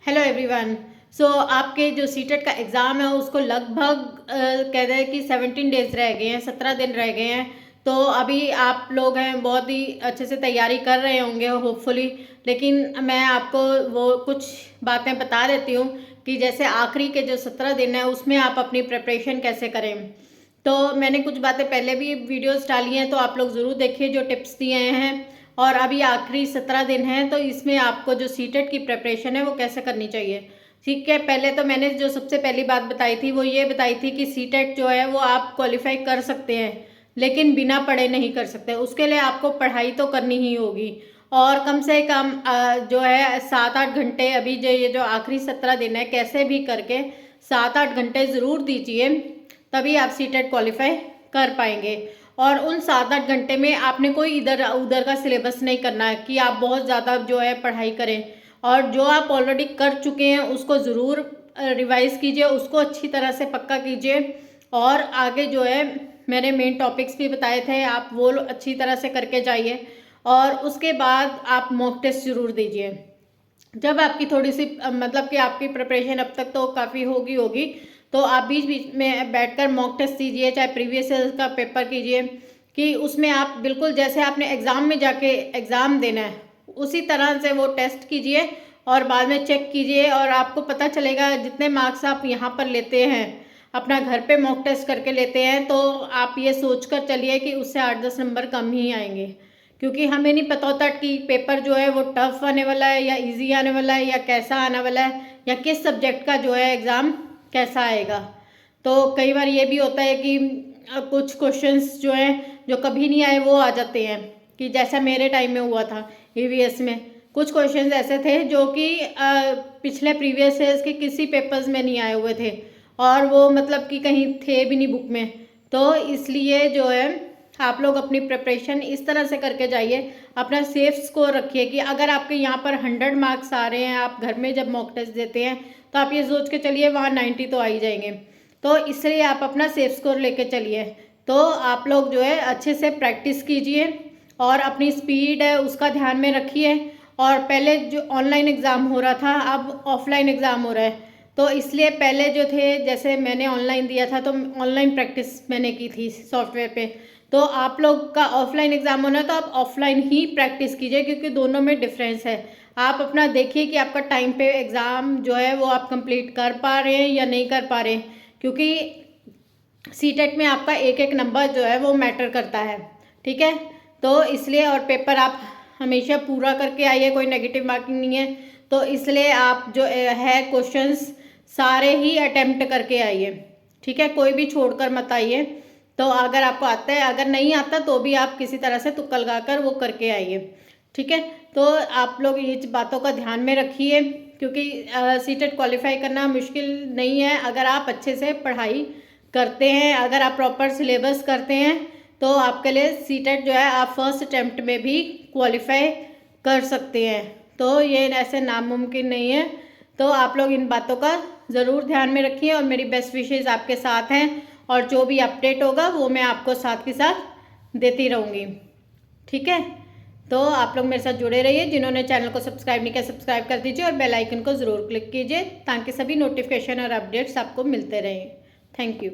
Hello everyone. सो आपके जो CTET का एग्ज़ाम है उसको लगभग कह रहे हैं कि 17 डेज़ रह गए हैं, 17 दिन रह गए हैं। तो अभी आप लोग हैं बहुत ही अच्छे से तैयारी कर रहे होंगे होपफुली। लेकिन मैं आपको वो कुछ बातें बता देती हूँ कि जैसे आखिरी के जो 17 दिन है उसमें आप अपनी प्रिपरेशन कैसे करें। तो मैंने कुछ बातें पहले भी वीडियोस डाली हैं, तो आप लोग ज़रूर देखिए जो टिप्स दिए हैं। और अभी आखिरी 17 दिन हैं, तो इसमें आपको जो सीटेट की प्रिपरेशन है वो कैसे करनी चाहिए। ठीक है, पहले तो मैंने जो सबसे पहली बात बताई थी वो ये बताई थी कि सीटेट जो है वो आप क्वालिफाई कर सकते हैं, लेकिन बिना पढ़े नहीं कर सकते। उसके लिए आपको पढ़ाई तो करनी ही होगी, और कम से कम जो है 7-8 घंटे, अभी जो ये जो आखिरी 17 दिन है कैसे भी करके 7-8 घंटे ज़रूर दीजिए, तभी आप सीटेट क्वालिफाई कर पाएंगे। और उन 7-8 घंटे में आपने कोई इधर उधर का सिलेबस नहीं करना है कि आप बहुत ज़्यादा जो है पढ़ाई करें। और जो आप ऑलरेडी कर चुके हैं उसको ज़रूर रिवाइज़ कीजिए, उसको अच्छी तरह से पक्का कीजिए। और आगे जो है मैंने मेन टॉपिक्स भी बताए थे, आप वो अच्छी तरह से करके जाइए। और उसके बाद आप मॉक टेस्ट ज़रूर दीजिए। जब आपकी थोड़ी सी मतलब कि आपकी प्रिपरेशन अब तक तो काफ़ी होगी, तो आप बीच बीच में बैठकर मॉक टेस्ट दीजिए, चाहे प्रीवियस ईयर का पेपर कीजिए, कि उसमें आप बिल्कुल जैसे आपने एग्ज़ाम में जाके एग्ज़ाम देना है उसी तरह से वो टेस्ट कीजिए और बाद में चेक कीजिए। और आपको पता चलेगा जितने मार्क्स आप यहाँ पर लेते हैं, अपना घर पे मॉक टेस्ट करके लेते हैं, तो आप ये सोच कर चलिए कि उससे 8-10 नंबर कम ही आएंगे। क्योंकि हमें नहीं पता होता कि पेपर जो है वो टफ आने वाला है या इजी आने वाला है या कैसा आने वाला है, या किस सब्जेक्ट का जो है एग्ज़ाम कैसा आएगा। तो कई बार ये भी होता है कि कुछ क्वेश्चंस जो हैं जो कभी नहीं आए वो आ जाते हैं, कि जैसा मेरे टाइम में हुआ था ईवीएस में। कुछ क्वेश्चंस ऐसे थे जो कि पिछले प्रीवियस ईयर्स के किसी पेपर्स में नहीं आए हुए थे, और वो मतलब कि कहीं थे भी नहीं बुक में। तो इसलिए जो है आप लोग अपनी प्रिपरेशन इस तरह से करके जाइए, अपना सेफ स्कोर रखिए कि अगर आपके यहाँ पर 100 मार्क्स आ रहे हैं, आप घर में जब मॉक टेस्ट देते हैं तो आप ये सोच के चलिए वहाँ 90 तो आ ही जाएंगे। तो इसलिए आप अपना सेफ स्कोर लेके चलिए। तो आप लोग जो है अच्छे से प्रैक्टिस कीजिए और अपनी स्पीड है उसका ध्यान में रखिए। और पहले जो ऑनलाइन एग्ज़ाम हो रहा था, अब ऑफलाइन एग्ज़ाम हो रहा है, तो इसलिए पहले जो थे, जैसे मैंने ऑनलाइन दिया था तो ऑनलाइन प्रैक्टिस मैंने की थी सॉफ्टवेयर पे। तो आप लोग का ऑफलाइन एग्ज़ाम होना है तो आप ऑफलाइन ही प्रैक्टिस कीजिए, क्योंकि दोनों में डिफरेंस है। आप अपना देखिए कि आपका टाइम पे एग्ज़ाम जो है वो आप कंप्लीट कर पा रहे हैं या नहीं कर पा रहे हैं, क्योंकि सीटेट में आपका एक एक नंबर जो है वो मैटर करता है। ठीक है, तो इसलिए, और पेपर आप हमेशा पूरा करके आइए, कोई नेगेटिव मार्किंग नहीं है। तो इसलिए आप जो है क्वेश्चंस सारे ही अटेम्प्ट करके आइए। ठीक है, कोई भी छोड़कर मत आइए। तो अगर आपको आता है, अगर नहीं आता तो भी आप किसी तरह से तुक्का लगाकर वो करके आइए। ठीक है, तो आप लोग ये बातों का ध्यान में रखिए, क्योंकि सीटेट क्वालिफाई करना मुश्किल नहीं है अगर आप अच्छे से पढ़ाई करते हैं, अगर आप प्रॉपर सिलेबस करते हैं, तो आपके लिए सीटेट जो है आप फर्स्ट अटैम्प्ट में भी क्वालिफाई कर सकते हैं। तो ये ऐसे नामुमकिन नहीं है। तो आप लोग इन बातों का ज़रूर ध्यान में रखिए, और मेरी बेस्ट विशेज़ आपके साथ हैं, और जो भी अपडेट होगा वो मैं आपको साथ के साथ देती रहूँगी। ठीक है, तो आप लोग मेरे साथ जुड़े रहिए। जिन्होंने चैनल को सब्सक्राइब नहीं किया सब्सक्राइब कर दीजिए, और बेल आइकन को ज़रूर क्लिक कीजिए ताकि सभी नोटिफिकेशन और अपडेट्स आपको मिलते रहें। Thank you.